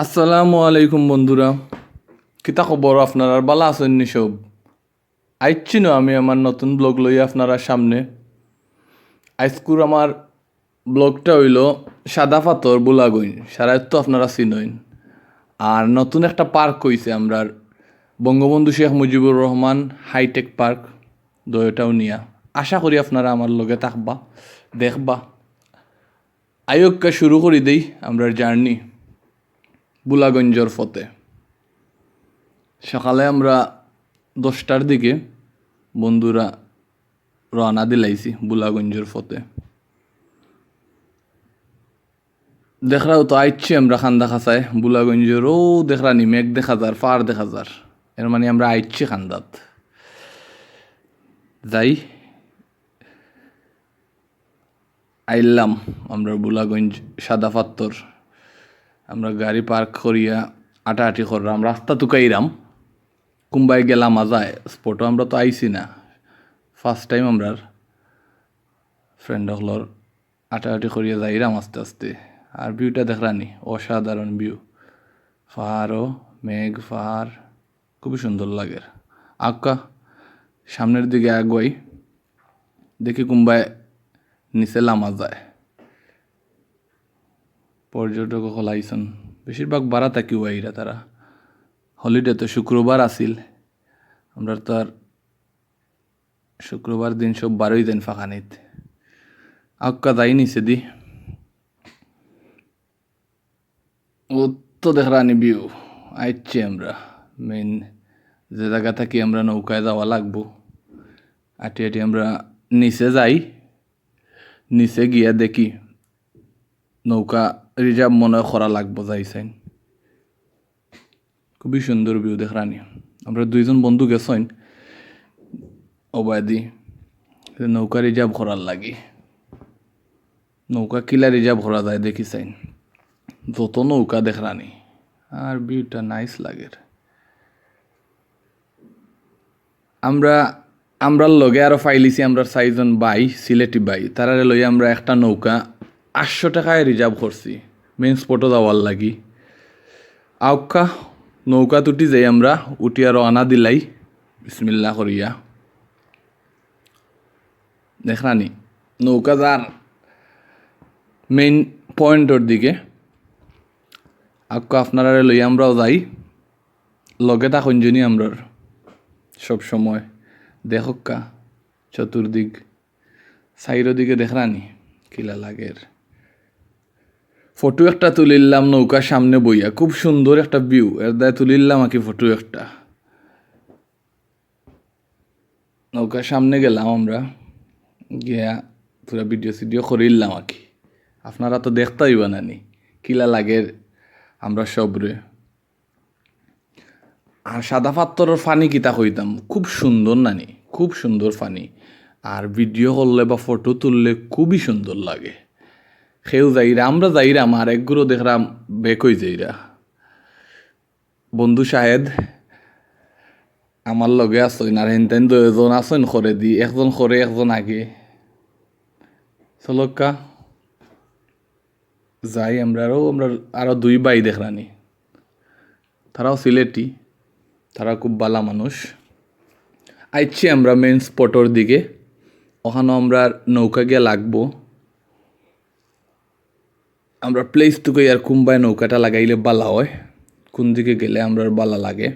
আসসালামু আলাইকুম বন্ধুরা, কিতা খবর? আপনারা ভালো আছেন নি সব? আইছি না আমি আমার নতুন ব্লগ লই আপনারা সামনে। আজকুর আমার ব্লগটা হইল সাদা পাথর বুলাগইন, সারা তো আপনারা চিনইন। আর নতুন একটা পার্ক কইছে আমরার বঙ্গবন্ধু শেখ মুজিবুর রহমান হাইটেক পার্ক দয়টাও নিয়া। আশা করি আপনারা আমার লগে থাকবা, দেখবা। আয়োগকে শুরু করি দেই আমরার জার্নি বুলাগঞ্জর ফতে। সকালে আমরা 10টার দিকে বন্ধুরা রওনা দিলাইছি বুলাগঞ্জের ফতে। দেখরাও তো আইছি আমরা খান্দা খাসায় বুলাগঞ্জের, ও দেখরানি মেঘ দেখা যার, ফার দেখা যার, এর মানে আমরা আইছি খান্দাত। যাই আইলাম আমরা বুলাগঞ্জ সাদা পাত্তর। আমরা গাড়ি পার্ক করিয়া আটাআটি করলাম, রাস্তা তুকাইরাম কুম্বাই গেলাম মাজায় স্পটও। আমরা তো আইছি না, ফার্স্ট টাইম আমরা ফ্রেন্ড হলর আটাআটি করিয়া যাইরাম আস্তে আস্তে। আর ভিউটা দেখরানি অসাধারণ ভিউ, পাহাড়ও মেঘ পাহাড়, খুবই সুন্দর লাগে। আঁকা সামনের দিকে আগুয়াই, দেখি কুম্বায় নিচে লামা যায়। পর্যটক সকল আইসন, বেশিরভাগ বাড়া থাকি ওয়াইরা তারা। হলিডে তো শুক্রবার আসিল, আমরা তো আর শুক্রবার দিন সব বারোই দিন ফাঁকা নিত। আক্কা যাই নিচে দি, ও তো দেখরানি ভিউ। আইছি আমরা মেইন যে জায়গা থাকি আমরা নৌকায় যাওয়া লাগবো। আটি আটি আমরা নিচে যাই, নিচে গিয়া দেখি নৌকা রিজার্ভ মনে করা লাগবো যাইছেন। খুবই সুন্দর ভিউ দেখরানি। আমরা দুইজন বন্ধু গেছেন অবাদি নৌকা রিজার্ভ করার লাগি। নৌকা কিলা রিজার্ভ করা যায় দেখি চাইন, যত নৌকা দেখরানি। আর ভিউটা নাইস লাগে। আমরা লগে আরো ফাইলিছি আমরা 4জন ভাই, সিলেটি ভাই। তারা লই আমরা একটা নৌকা 800 টাকায় রিজার্ভ করছি মেইন স্পটও যাওয়ার লাগি। আউকা নৌকা তুটি যাই আমরা, উঠিয়া রওনা দিলাই বিসমিল্লাহ করিয়া। দেখরানি নৌকা যার মেইন পয়েন্টর দিকে। আউকা আপনারা লই আমরাও যাই, লগে থাকুন জনি আমরার সব সময়। দেখক্কা চতুর্দিক সাইডের দিকে দেখরানি কিলা লাগের। ফটো একটা তুলিলাম নৌকার সামনে বইয়া, খুব সুন্দর একটা ভিউ। এর দায় তুলিলাম আকি ফটো একটা। নৌকার সামনে গেলাম আমরা, গিয়া পুরা ভিডিও করিলাম আকি। আপনারা তো দেখতেই বানানি কিলা লাগের আমরা সবরে। আর সাদা পাত্তরের ফানি কিতা কইতাম, খুব সুন্দর নানি, খুব সুন্দর ফানি। আর ভিডিও করলে বা ফটো তুললে খুবই সুন্দর লাগে। সেও যাইরা আমরা যাইরাম, আর একগুলো দেখলাম বেক হয়ে যাইরা। বন্ধু শাহেদ আমার লগে আসইন, আর হেনতেন 2জন আসইন করে দি, একজন করে একজন আগে। চলক্কা যাই আমরা আরো 2 ভাই দেখরানি, তারাও সিলেটি, তারা খুব ভালো মানুষ। আইছি আমরা মেইন স্পটর দিকে, ওখানে আমরা নৌকা গিয়ে লাগবো। আমরা প্লেস টুকু আর কুম্বায় নৌকাটা লাগাইলে বালা হয়, কোন দিকে গেলে আমরা বালা লাগে,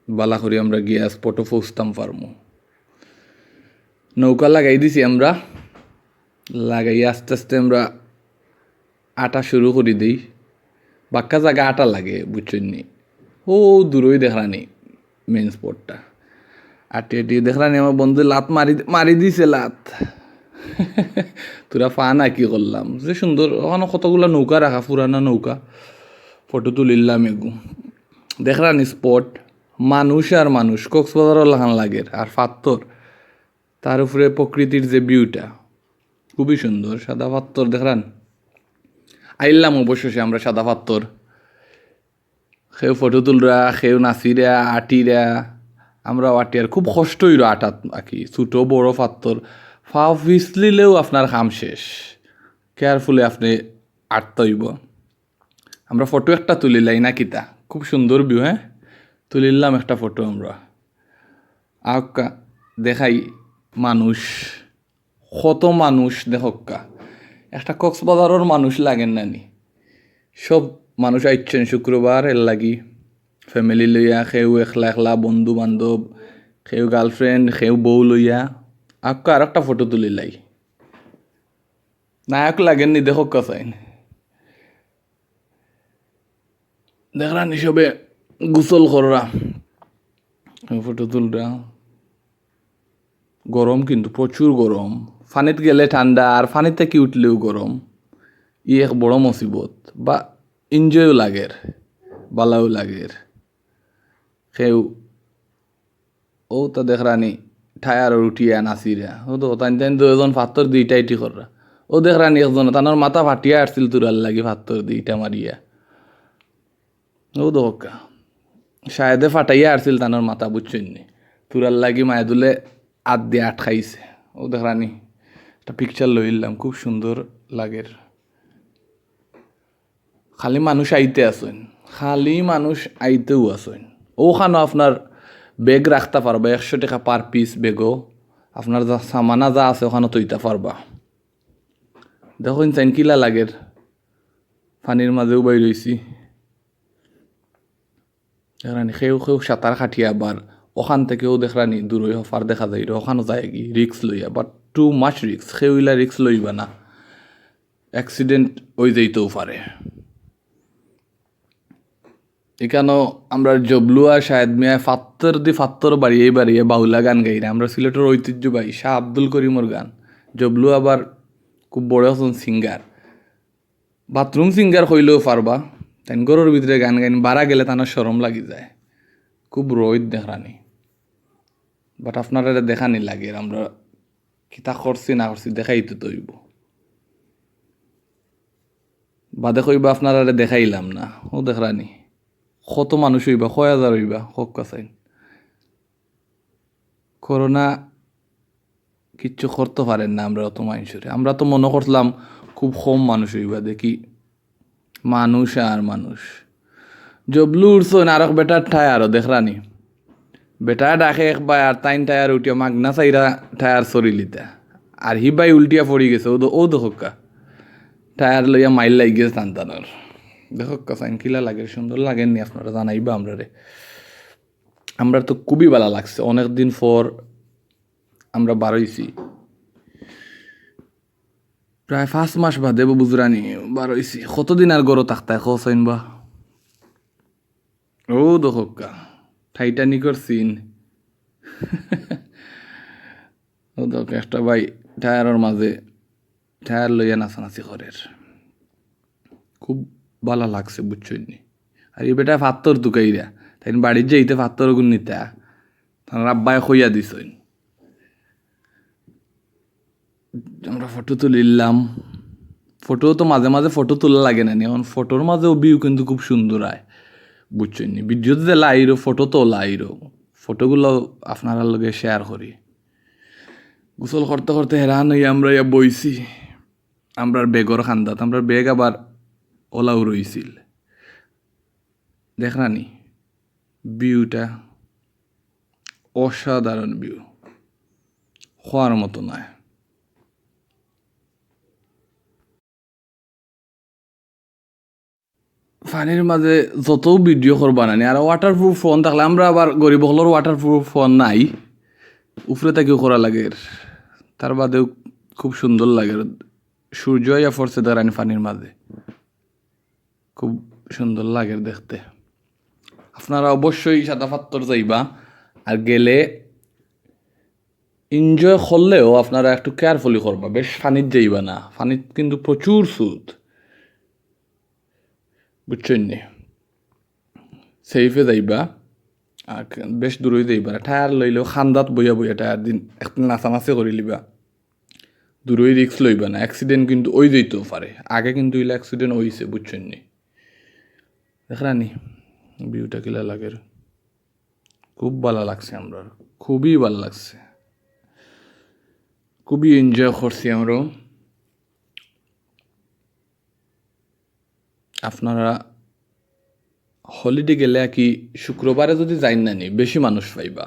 বালা করি আমরা গিয়া স্পটও পৌঁছতাম পারমু। নৌকা লাগাই দিছি আমরা, লাগাই আস্তে আস্তে আমরা আটা শুরু করি দিই। বাক্কা জায়গা আটা লাগে বুঝছেননি, ও দূরই দেখরানি মেইন স্পটটা। আটি আটি দেখরানি আমার বন্ধু লাত মারি দিছে লাত। তোরা ফা না কি করলাম, যে সুন্দর ওখানে কতগুলা নৌকা রাখা, পুরানা নৌকা। ফটো তুলিলাম এগু দেখরানি স্পট। মানুষ আর মানুষ, কক্সবাজারও লাগান লাগে। আর পাত্তর, তার উপরে প্রকৃতির যে ভিউটা খুবই সুন্দর। সাদা পাত্তর দেখরান আইলাম অবশেষে আমরা সাদা পাত্তর। সেও ফটো তুলরা, সেও নাচিরা আটিরা, আমরা আটিয়ার খুব কষ্ট হইল আটাত আঁকি। ছোটো বড় পাত্তর ফা ফিসলিলেও আপনার কাম শেষ। কেয়ারফুলি আপনি আটতে হইব। আমরা ফটো একটা তুলিলাই না কিতা, খুব সুন্দর ভিউ। হ্যাঁ, তুলিলাম একটা ফটো আমরা। আহকা দেখাই মানুষ, কত মানুষ দেখক্কা, একটা কক্সবাজারের মানুষ লাগেন নানি, সব মানুষ আইছেন শুক্রবার এর লাগি, ফ্যামিলি লইয়া, কেউ একলা একলা বন্ধু বান্ধব, কেউ গার্লফ্রেন্ড, কেউ বউ লইয়া। আহকা আর একটা ফটো তুলিলাই, নায়ক লাগেননি দেখক্কা চাইন। দেখলানি সবে গোসল কররা, ফটো তুলরা। গরম কিন্তু প্রচুর গরম, ফানিত গেলে ঠান্ডা আর ফানিতে কি উঠলেও গরম। এক বড় মুসিবত, বা এনজয়ও লাগের, বালাও লাগের। কেউ ও তো দেখরানি ঠায়ার উঠিয়া নাচিরা, ও তো তাই তাই দুজন ফাত্তর দিইটা ইটি কররা। ও দেখরানি একজন তানোর মাথা ফাটিয়া আসছিল তুরার লাগি ফাত্তর দিইটা মারিয়া। ও দোকা শায়দে ফাটাইয়া আসছিল তানোর মাথা, বুঝছেন নি, তুরার লাগি মায়েদুলে আত দিয়ে আটকাইছে। ও দেখরানি একটা পিকচার লইলাম, খুব সুন্দর লাগের। খালি মানুষ আইতে আসেন, খালি মানুষ আইতেও আসেন। ওখানে আপনার ব্যাগ রাখতে পারবা, 100 টাকা পার পিস ব্যাগও। আপনার যা সামানা যা আছে ওখানে তৈতে পারবা। দেখুন চাইন কিলা লাগের, পানির মাঝেও বাই রয়েছি। দেখরানি সেও সেও সাঁতার খাটিয়া, আবার ওখান থেকেও দেখরানি দূরই হফার দেখা যায়, ওখানে যায় কি রিক্স লইয়া, বাট টু মাচ রিক্স, সেউলা রিক্স লইবা না, অ্যাক্সিডেন্ট হয়ে যাইতেও পারে। এখানেও আমরা জবলুয়া শাহেদ মিয়া ফাত্তর বাড়িয়ে বাড়িয়ে বাউলা গান গাইরা। আমরা সিলেটের ঐতিহ্যবাহী শাহ আব্দুল করিমর গান। জবলু আবার খুব বড় একজন সিঙ্গার, বাথরুম সিঙ্গার হইলেও পারবা। তাই ঘরের ভিতরে গান গাইন বাড়া গেলে তার সরম লাগি যায়, খুব রোহিত দেখানি। বাট আপনারা দেখানি লাগে, আমরা কিতা করছি না করছি দেখাইতে তৈব। বাদে কইবা আপনারা দেখাইলাম না, ও দেখরানি কত মানুষ হইবা, 1000 হইবা হোক কাছাইন। করোনা কিচ্ছু করতে পারেন না আমরা অত মানুষরে। আমরা তো মনে করলাম খুব কম মানুষ হইবা, দেখি মানুষ আর মানুষ। জবলু উঠছেন আর বেটার টায়ারও দেখরানি, বেটা ডাকে একবার আর তাইন টায়ার উঠিয়া মাগনা চাইরা টায়ার সরিলিতা, আর হিবাই উল্টিয়া পড়ি গেছে। ও দেখক্কা টায়ার লইয়া মাইল লাগি গেছে টানটানোর। দেখক্কা চাইন কিলা লাগে, সুন্দর লাগেননি আপনারা জানাইবা আমরা রে। আমরা তো খুবই ভালো লাগছে, অনেকদিন পর আমরা বারইছি, প্রায় 5 মাস বাদে বুঝরানি বারইছি। কতদিন আর গরো থাকতায় খসাইন বা। ও দেখক্কা টাইটানিকর সিন। ও দেখ একটা ভাই টায়ারের মাঝে টায়ার লইয়া নাচানাচি করের, খুব ভালো লাগছে বুঝছই নি। আর এই বেটা ফাত্তর দুকাইরা, তাই বাড়ির যাইতে ফাত্তর গুণ নিতা তার আব্বাই খইয়া দিছইন। আমরা ফটো তুলিলাম, ফটো তো মাঝে মাঝে ফটো তোলা লাগে না, এখন ফটোর মাঝেও ভিউ কিন্তু খুব সুন্দর হয়, বুঝছেন নি। ভিডিওতে যে লাইরো ফটো তো লাইরো, ফটোগুলো আপনারা লগে শেয়ার করি। গোসল করতে করতে হেরান হইয়া আমরা ইয়া বইছি, আমরার বেগর খান্দাত। আমরার বেগ আবার ওলাও রইছিল। দেখরানি ভিউটা অসাধারণ ভিউ, হওয়ার মতো নয়। পানির মাঝে যত ভিডিও করবা নানি, আর ওয়াটারপ্রুফ ফোন থাকলে, আমরা আবার গরিব হলোর ওয়াটারপ্রুফ ফোন নাই, উপরে থেকেও করা লাগে। তার বাদেও খুব সুন্দর লাগে, সূর্য ইয়া ফরছে দাঁড়ানি পানির মাঝে, খুব সুন্দর লাগে দেখতে। আপনারা অবশ্যই সাদা পাত্তর যাইবা, আর গেলে এনজয় করলেও আপনারা একটু কেয়ারফুলি করবা, বেশ পানিত যাইবা না, পানিত কিন্তু প্রচুর সুদ, বুঝছেন নি। সেফে যাইবা, আর বেশ দূরই যাইবা না। টায়ার লইলেও খান্দাত বইয়া বইয়া টায়ার দিন একদিন নাচানাচি করে লিবা, দূরই রিক্স লইবা না, অ্যাক্সিডেন্ট কিন্তু ওই যেতেও পারে। আগে কিন্তু ইলা অ্যাক্সিডেন্ট হইছে, বুঝছেন নি। দেখরানি ভিউটা কিলা লাগে, খুব ভালো লাগছে, আমরা খুবই ভালো লাগছে, খুবই এনজয় করছি আমরা। আপনারা হলিডে গেলে কি শুক্রবারে যদি যাই না নি বেশি মানুষ পাইবা,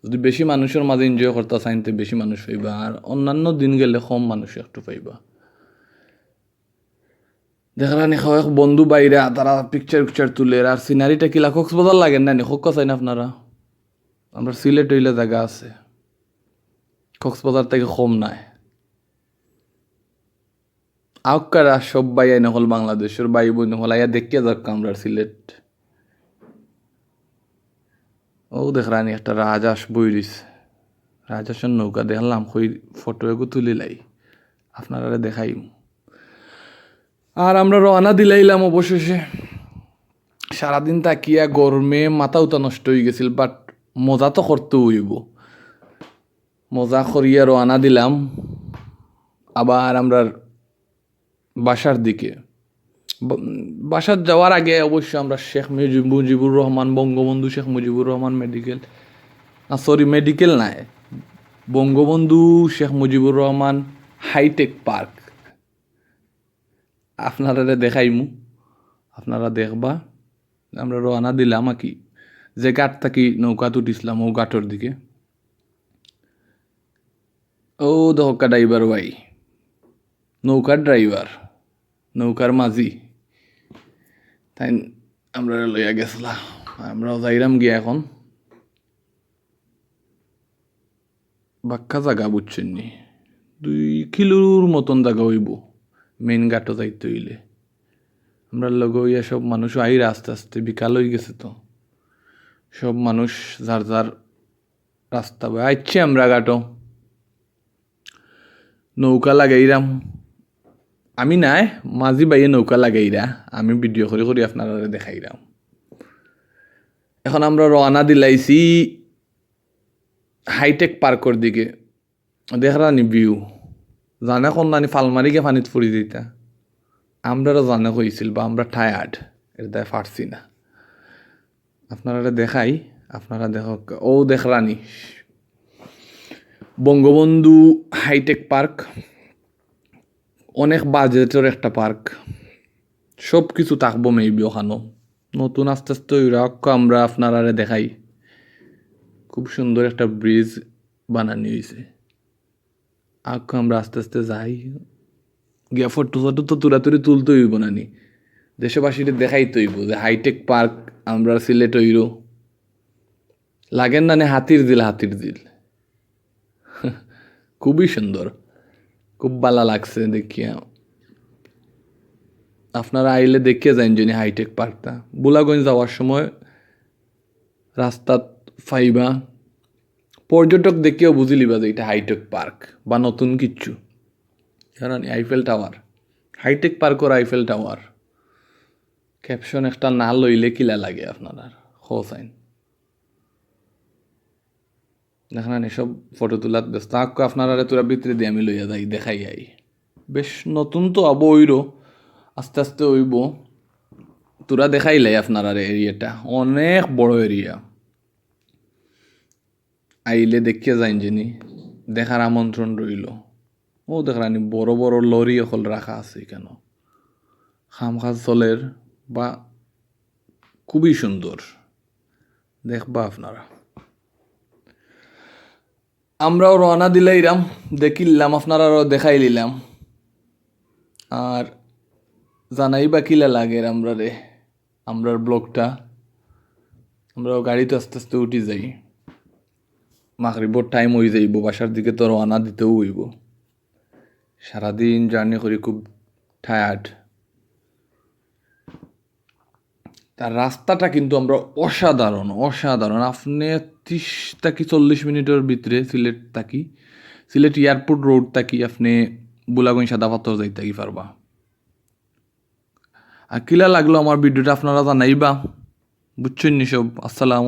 যদি বেশি মানুষের মাঝে এনজয় করতে চাইন তো বেশি মানুষ পাইবা, আর অন্যান্য দিন গেলে কম মানুষ একটু পাইবা। দেখলানি কয়েক বন্ধু বাইরা তারা পিকচার তুলে, আর সিনারিটা কিলা কক্সবাজার লাগেন না নি হোক চাই না আপনারা? আমরা সিলেট হইলে জায়গা আছে, কক্সবাজার থেকে কম নাই। আউকারা সব ভাই আইন হল বাংলাদেশের ভাই বোন হল আইয়া দেখিয়া যাক আমরা সিলেট। ও দেখলানি একটা রাজহাঁস বইরিস, রাজহাঁসের নৌকা দেখলাম, কই ফটো এগো তুলিলাই আপনারা দেখাই। আর আমরা রওনা দিলাইলাম অবশেষে। সারাদিন তাকিয়া গরমে মাথা উতা নষ্ট হয়ে গেছিল, বাট মজা তো করতে হইব। মজা করিয়া রওনা দিলাম আবার আমরা বাসার দিকে। বাসার যাওয়ার আগে অবশ্য আমরা শেখ মুজিবুর রহমান, বঙ্গবন্ধু শেখ মুজিবুর রহমান মেডিকেল, না সরি মেডিকেল নাই, বঙ্গবন্ধু শেখ মুজিবুর রহমান হাইটেক পার্ক আপনারা দেখাইমু, আপনারা দেখবা। আমরা রওনা দিলাম আর কি, যে ঘাট থাকি নৌকা তুটিছিলাম ও ঘাটর দিকে। ও দহকা ড্রাইভার ভাই, নৌকার ড্রাইভার, নৌকার মাঝি, তাই আমরা লইয়া গেছিলা। আমরাও যাইরাম গিয়া এখন বাক্কা জায়গা বুঝছেন নি, 2 কিলোর মতন জায়গা হইব মেন ঘাটও যাইতে হইলে। আমরা লগ হইয়া সব মানুষ আইরা আস্তে আস্তে, বিকাল হয়ে গেছে তো সব মানুষ যার যার রাস্তা বয়ে আইছে। আমরা ঘাটও নৌকা লাগাইরাম, আমি নাই মাঝি বাইয়ে নৌকা লাগাইরা, আমি ভিডিও করে করে আপনারা দেখাইরাম। এখন আমরা রওনা দিলাইছি হাইটেক পার্কর দিকে। দেখরানি ভিউ জানে কোন নানি ফালমারিকে পানিত ফুরি দিতা, আমরাও জানে হয়েছিল বা আমরা টায়ার্ড এর দায় ফাটছি না। আপনারা দেখাই, আপনারা দেখ। ও দেখরানি বঙ্গবন্ধু হাইটেক পার্ক, অনেক বাজেটের একটা পার্ক, সব কিছু থাকবো মেবি ওখানো, নতুন আস্তে আস্তে আমরা আপনারা দেখাই। খুব সুন্দর একটা ব্রিজ বানানি হয়েছে। আমরা আস্তে আস্তে যাই গিয়া ফটো তো তুরাতুরি তুলতে হইব নানি, দেশবাসীকে দেখাইতে হইব যে হাইটেক পার্ক আমরা সিলেট হইল। লাগেন না হাতির দিল, হাতির দিল খুবই সুন্দর, খুব ভালো লাগছে দেখিয়া। আপনারা আইলে দেখিয়ে যান যিনি হাইটেক পার্কটা। বুলাগঞ্জ যাওয়ার সময় রাস্তা ফাইবা, পর্যটক দেখিয়েও বুঝি লিবা যে এটা হাইটেক পার্ক বা নতুন কিচ্ছু। জানান আইফেল টাওয়ার, হাইটেক পার্কর আইফেল টাওয়ার, ক্যাপশন একটা না লইলে কিলা লাগে আপনার হোসাইন। দেখেন এসব ফটো তোলাত ব্যস্ত, আঁকো আপনারা তোরা ভিতরে দিয়ে আমি লইয়া যাই দেখাই আই। বেশ নতুন তো আবো ওইরো, আস্তে আস্তে হইব। তোরা দেখাইলাই আপনারা এরিয়াটা অনেক বড় এরিয়া, আইলে দেখিয়ে যাইন যিনি দেখার আমন্ত্রণ রইল। ও দেখলানি বড় বড় লরি এখন রাখা আছে কেন, খামখাজ চলের বা খুবই সুন্দর, দেখবা আপনারা। আমরাও রওনা দিলাইরাম, দেখিলাম আপনারাও দেখাই নিলাম। আর জানাই বা কিলা লাগে আমরার ব্লগটা। আমরাও গাড়িতে আস্তে আস্তে উঠি যাই, মাগরিবর টাইম হয়ে যাইব, বাসার দিকে তো রওনা দিতেও হইব। সারাদিন জার্নি করি, খুব টায়ার্ড। তার রাস্তাটা কিন্তু আমরা অসাধারণ অসাধারণ। আপনি 30 থেকে 40 মিনিটের ভিতরে সিলেট এয়ারপোর্ট রোড থাকি আপনি বুলাগঞ্জ সাদা পাথর যাইতে পারবা। আর কিলা লাগলো আমার ভিডিওটা আপনারা জানাইবা, বুঝছেন নি সব। আসসালাম।